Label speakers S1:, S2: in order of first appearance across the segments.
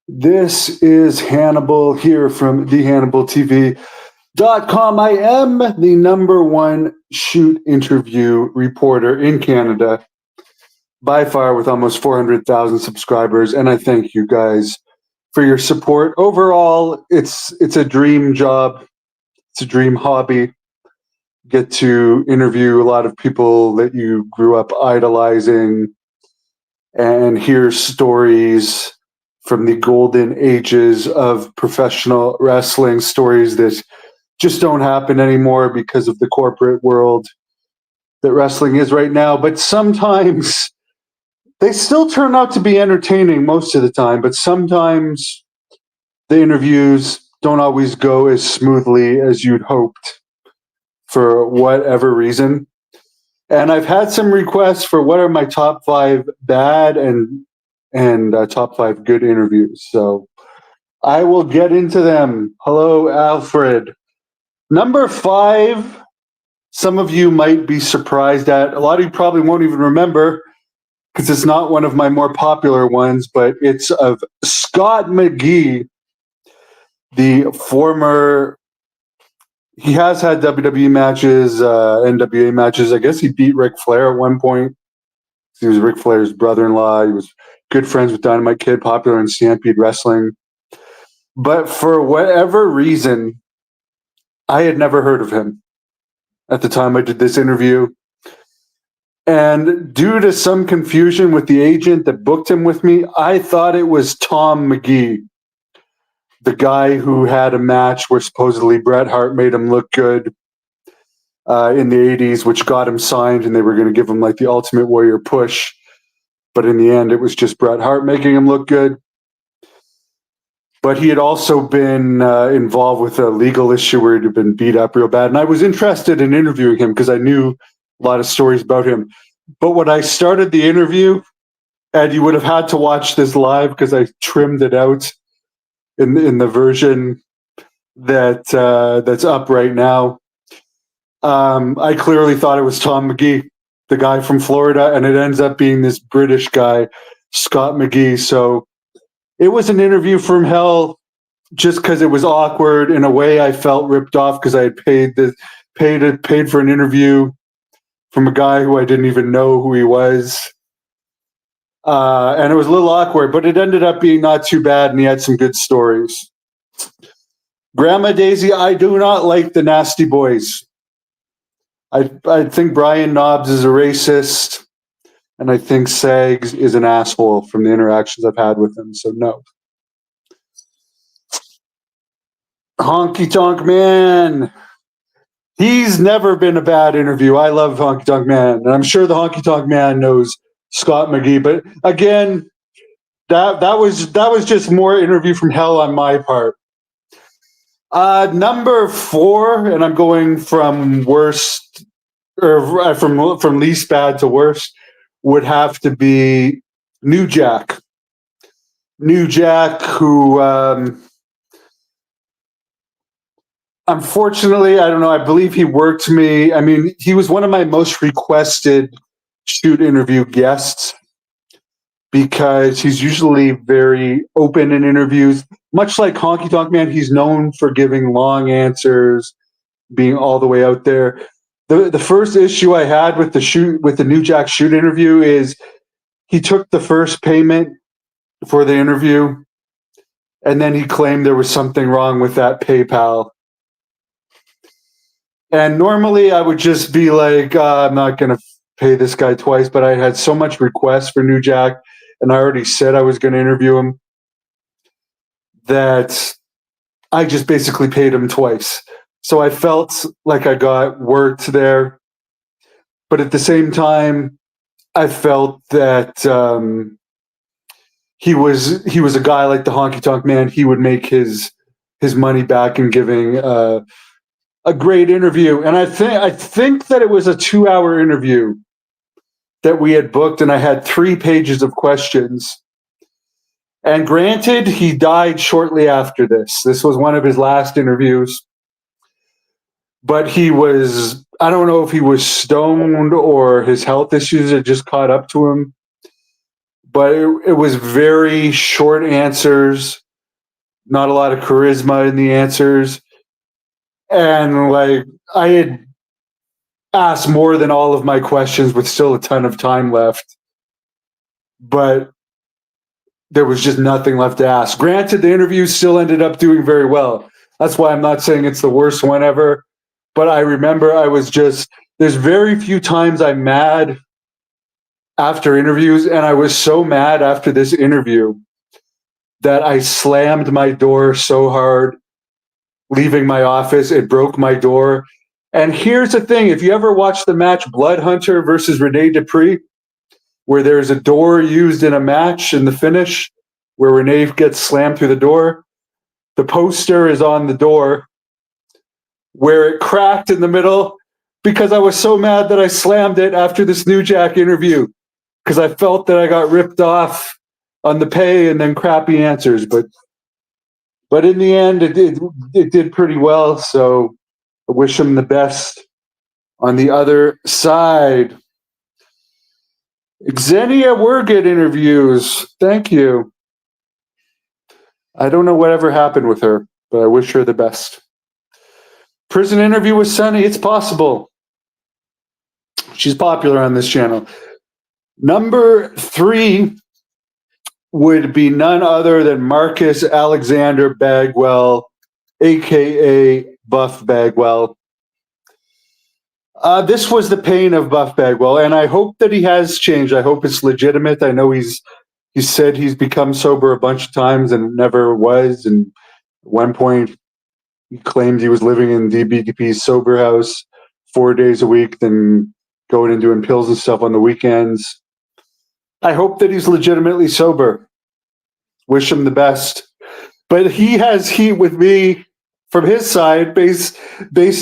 S1: This is Hannibal here from thehannibaltv.com. I am the number one shoot interview reporter in Canada, by far, with almost 400,000 subscribers, and I thank you guys for your support. Overall, it's a dream job. It's a dream hobby. Get to interview a lot of people that you grew up idolizing and hear stories from the golden ages of professional wrestling, stories that just don't happen anymore because of the corporate world that wrestling is right now. But sometimes they still turn out to be entertaining most of the time, but sometimes the interviews don't always go as smoothly as you'd hoped for whatever reason. And I've had some requests for what are my top 5 bad and top 5 good interviews. So I will get into them. Hello, Alfred. Number 5, some of you might be surprised at. A lot of you probably won't even remember because it's not one of my more popular ones, but it's of Scott McGee, the former. He has had WWE matches, NWA matches. I guess he beat Ric Flair at one point. He was Ric Flair's brother-in-law. He was good friends with Dynamite Kid, popular in Stampede Wrestling. But for whatever reason, I had never heard of him at the time I did this interview. And due to some confusion with the agent that booked him with me, I thought it was Tom McGee, the guy who had a match where supposedly Bret Hart made him look good in the 80s, which got him signed, and they were going to give him like the Ultimate Warrior push. But in the end, it was just Bret Hart making him look good. But he had also been involved with a legal issue where he'd been beat up real bad. And I was interested in interviewing him because I knew a lot of stories about him. But when I started the interview, and you would have had to watch this live because I trimmed it out in the version that's up right now, I clearly thought it was Tom McGee, the guy from Florida, and it ends up being this British guy, Scott McGee. So it was an interview from hell just because it was awkward. In a way, I felt ripped off because I had paid for an interview from a guy who I didn't even know who he was. And it was a little awkward, but it ended up being not too bad, and he had some good stories. Grandma Daisy, I do not like the Nasty Boys. I think Brian Knobs is a racist, and I think Sags is an asshole from the interactions I've had with him, so no. Honky Tonk Man. He's never been a bad interview. I love Honky Tonk Man, and I'm sure the Honky Tonk Man knows Scott McGee. But again, that was just more interview from hell on my part. Number 4, and I'm going from worst or from least bad to worst, would have to be New Jack. New Jack, who unfortunately, I don't know, I believe he worked me. I mean, he was one of my most requested shoot interview guests because he's usually very open in interviews. Much like Honky Tonk Man, he's known for giving long answers, being all the way out there. The first issue I had with the New Jack shoot interview is he took the first payment for the interview, and then he claimed there was something wrong with that PayPal. And normally I would just be like, I'm not going to pay this guy twice, but I had so much requests for New Jack, and I already said I was going to interview him, that I just basically paid him twice. So I felt like I got worked there. But at the same time, I felt that he was a guy like the Honky Tonk Man. He would make his money back in giving a great interview. And I think that it was a 2-hour interview that we had booked, and I had 3 pages of questions. And granted, he died shortly after this. This was one of his last interviews. But he was, I don't know if he was stoned or his health issues had just caught up to him. but it was very short answers, not a lot of charisma in the answers. And like I had asked more than all of my questions with still a ton of time left, but there was just nothing left to ask. Granted, the interview still ended up doing very well. That's why I'm not saying it's the worst one ever. But I remember there's very few times I'm mad after interviews. And I was so mad after this interview that I slammed my door so hard, leaving my office. It broke my door. And here's the thing. If you ever watch the match Blood Hunter versus Rene Dupree, where there's a door used in a match in the finish where Renee gets slammed through the door. The poster is on the door where it cracked in the middle because I was so mad that I slammed it after this New Jack interview because I felt that I got ripped off on the pay and then crappy answers. But in the end, it did pretty well. So I wish him the best on the other side. Xenia Wurgit interviews. Thank you. I don't know whatever happened with her, but I wish her the best. Prison interview with Sunny. It's possible. She's popular on this channel. Number 3 would be none other than Marcus Alexander Bagwell, a.k.a. Buff Bagwell. This was the pain of Buff Bagwell, and I hope that he has changed. I hope it's legitimate. I know he said he's become sober a bunch of times and never was. And at one point, he claimed he was living in DBDP's sober house 4 days a week, then going and doing pills and stuff on the weekends. I hope that he's legitimately sober. Wish him the best. But he has heat with me from his side based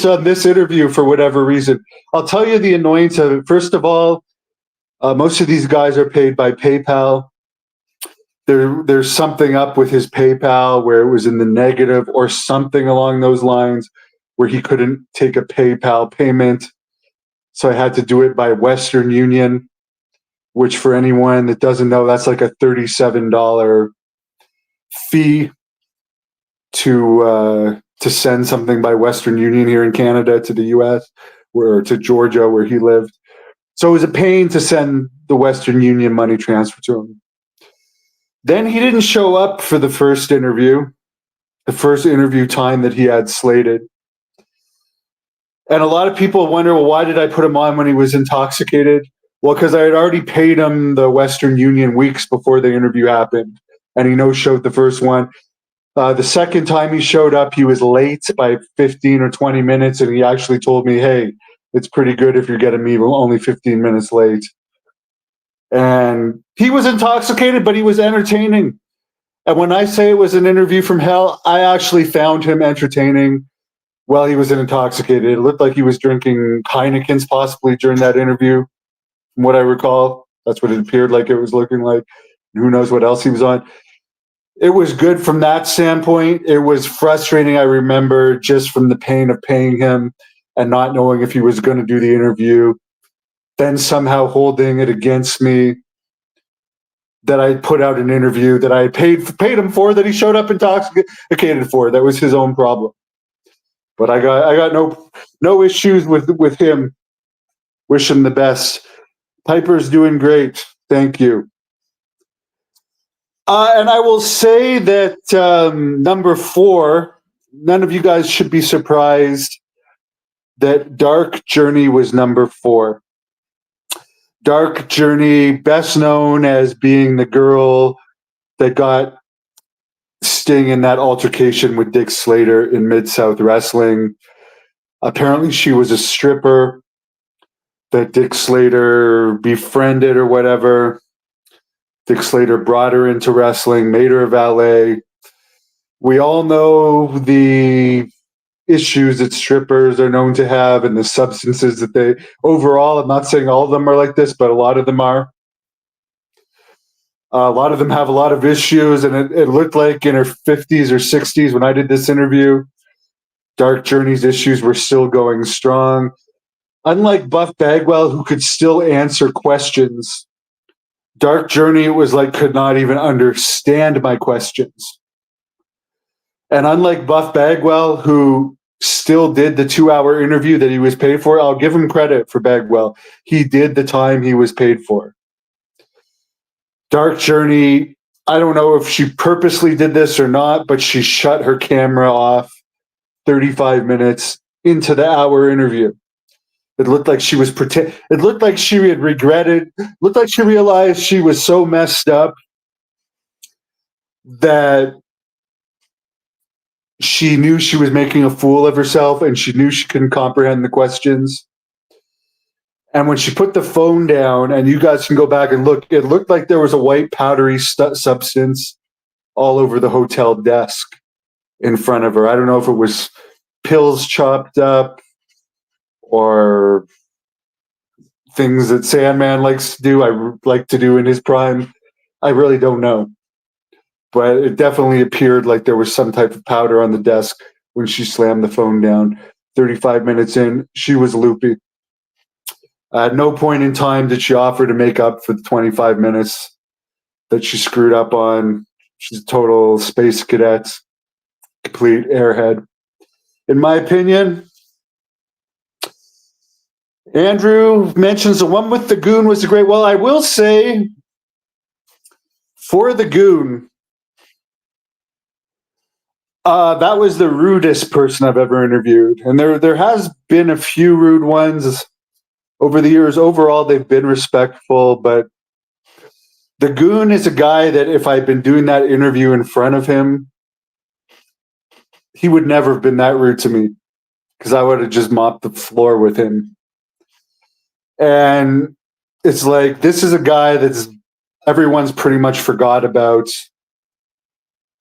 S1: on this interview for whatever reason. I'll tell you the annoyance of it. First of all, most of these guys are paid by PayPal. There's something up with his PayPal where it was in the negative or something along those lines where he couldn't take a PayPal payment. So I had to do it by Western Union, which for anyone that doesn't know, that's like a $37 fee to send something by Western Union here in Canada to the US or to Georgia where he lived. So it was a pain to send the Western Union money transfer to him. Then he didn't show up for the first interview time that he had slated. And a lot of people wonder, well, why did I put him on when he was intoxicated? Well, because I had already paid him the Western Union weeks before the interview happened. And he no-showed the first one. The second time he showed up, he was late by 15 or 20 minutes. And he actually told me, hey, it's pretty good if you're getting me only 15 minutes late. And he was intoxicated, but he was entertaining. And when I say it was an interview from hell, I actually found him entertaining while he was intoxicated. It looked like he was drinking Heinekens possibly during that interview, from what I recall. That's what it appeared like it was looking like. Who knows what else he was on. It was good from that standpoint. It was frustrating, I remember, just from the pain of paying him and not knowing if he was going to do the interview. Then somehow holding it against me that I put out an interview that I paid him for, that he showed up intoxicated for. That was his own problem. But I got no issues with him. Wish him the best. Piper's doing great. Thank you. And I will say that number 4, none of you guys should be surprised that Dark Journey was number 4. Dark Journey, best known as being the girl that got Sting in that altercation with Dick Slater in Mid-South Wrestling. Apparently she was a stripper that Dick Slater befriended or whatever. Dick Slater brought her into wrestling, made her a valet. We all know the issues that strippers are known to have and the substances that they overall, I'm not saying all of them are like this, but a lot of them are. A lot of them have a lot of issues, and it looked like in her 50s or 60s when I did this interview, Dark Journey's issues were still going strong. Unlike Buff Bagwell, who could still answer questions, Dark Journey was like could not even understand my questions. And unlike Buff Bagwell, who still did the 2-hour interview that he was paid for, I'll give him credit for Bagwell. He did the time he was paid for. Dark Journey, I don't know if she purposely did this or not, but she shut her camera off 35 minutes into the hour interview. It looked like she was it looked like she had regretted, looked like she realized she was so messed up that she knew she was making a fool of herself and she knew she couldn't comprehend the questions. And when she put the phone down, and you guys can go back and look, it looked like there was a white powdery substance all over the hotel desk in front of her. I don't know if it was pills chopped up or things that Sandman likes to do, I like to do in his prime. I really don't know. But it definitely appeared like there was some type of powder on the desk when she slammed the phone down. 35 minutes in, she was loopy. At no point in time did she offer to make up for the 25 minutes that she screwed up on. She's a total space cadet, complete airhead. In my opinion, Andrew mentions the one with the Goon was a great. Well, I will say for the Goon, that was the rudest person I've ever interviewed. And there has been a few rude ones over the years. Overall, they've been respectful, but the Goon is a guy that if I'd been doing that interview in front of him, he would never have been that rude to me because I would have just mopped the floor with him. And it's like, this is a guy that's everyone's pretty much forgot about.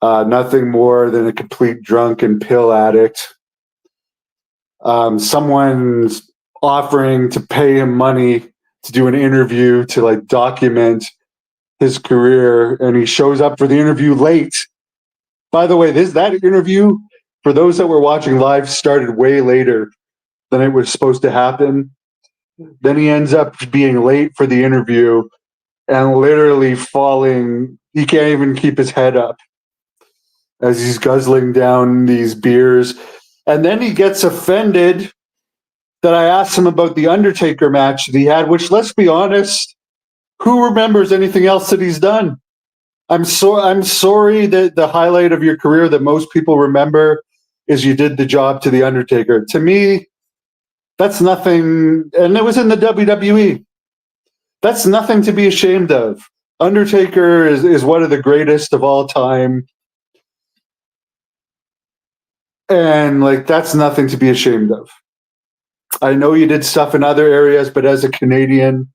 S1: Nothing more than a complete drunk and pill addict. Someone's offering to pay him money to do an interview to like document his career, and he shows up for the interview late. By the way, that interview, for those that were watching live, started way later than it was supposed to happen. Then he ends up being late for the interview and literally falling. He can't even keep his head up as he's guzzling down these beers. And then he gets offended that I asked him about the Undertaker match that he had, which, let's be honest, who remembers anything else that he's done? I'm sorry that the highlight of your career that most people remember is you did the job to the Undertaker. To me, that's nothing, and it was in the WWE. That's nothing to be ashamed of. Undertaker is one of the greatest of all time. And like, that's nothing to be ashamed of. I know you did stuff in other areas, but as a Canadian,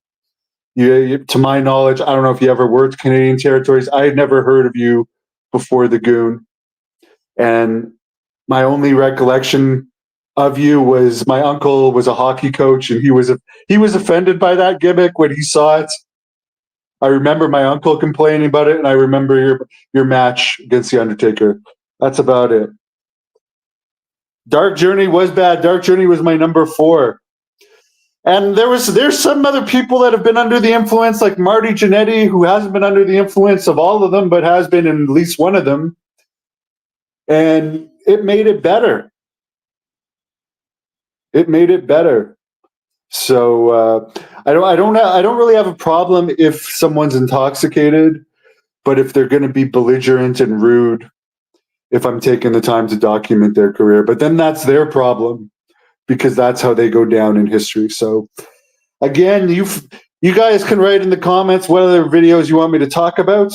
S1: you, to my knowledge, I don't know if you ever worked Canadian territories. I had never heard of you before the Goon. And my only recollection of you was my uncle was a hockey coach, and he was offended by that gimmick when he saw it. I remember my uncle complaining about it, and I remember your match against the Undertaker. That's about it. Dark Journey was bad. Dark Journey was my number 4. And there's some other people that have been under the influence, like Marty Jannetty, who hasn't been under the influence of all of them, but has been in at least one of them. And it made it better. It made it better. So I don't really have a problem if someone's intoxicated, but if they're going to be belligerent and rude, if I'm taking the time to document their career, but then that's their problem because that's how they go down in history. So again, you guys can write in the comments what other videos you want me to talk about.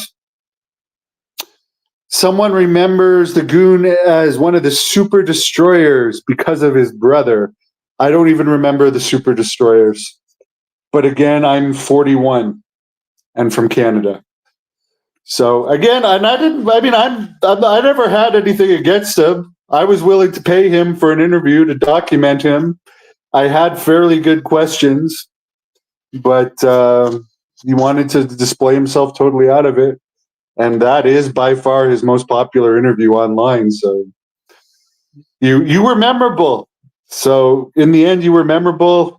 S1: Someone remembers the Goon as one of the Super Destroyers because of his brother. I don't even remember the Super Destroyers. But again, I'm 41 and from Canada. So again, I never had anything against him. I was willing to pay him for an interview to document him. I had fairly good questions, but he wanted to display himself totally out of it. And that is by far his most popular interview online. So you were memorable. So in the end, you were memorable.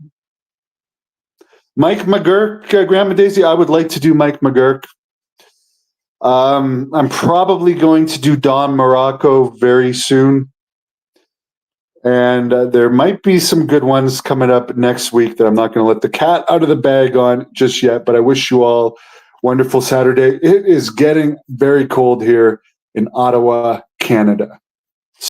S1: Mike McGurk, Grandma Daisy. I would like to do Mike McGurk. I'm probably going to do Don Morocco very soon. And there might be some good ones coming up next week that I'm not going to let the cat out of the bag on just yet. But I wish you all wonderful Saturday. It is getting very cold here in Ottawa, Canada.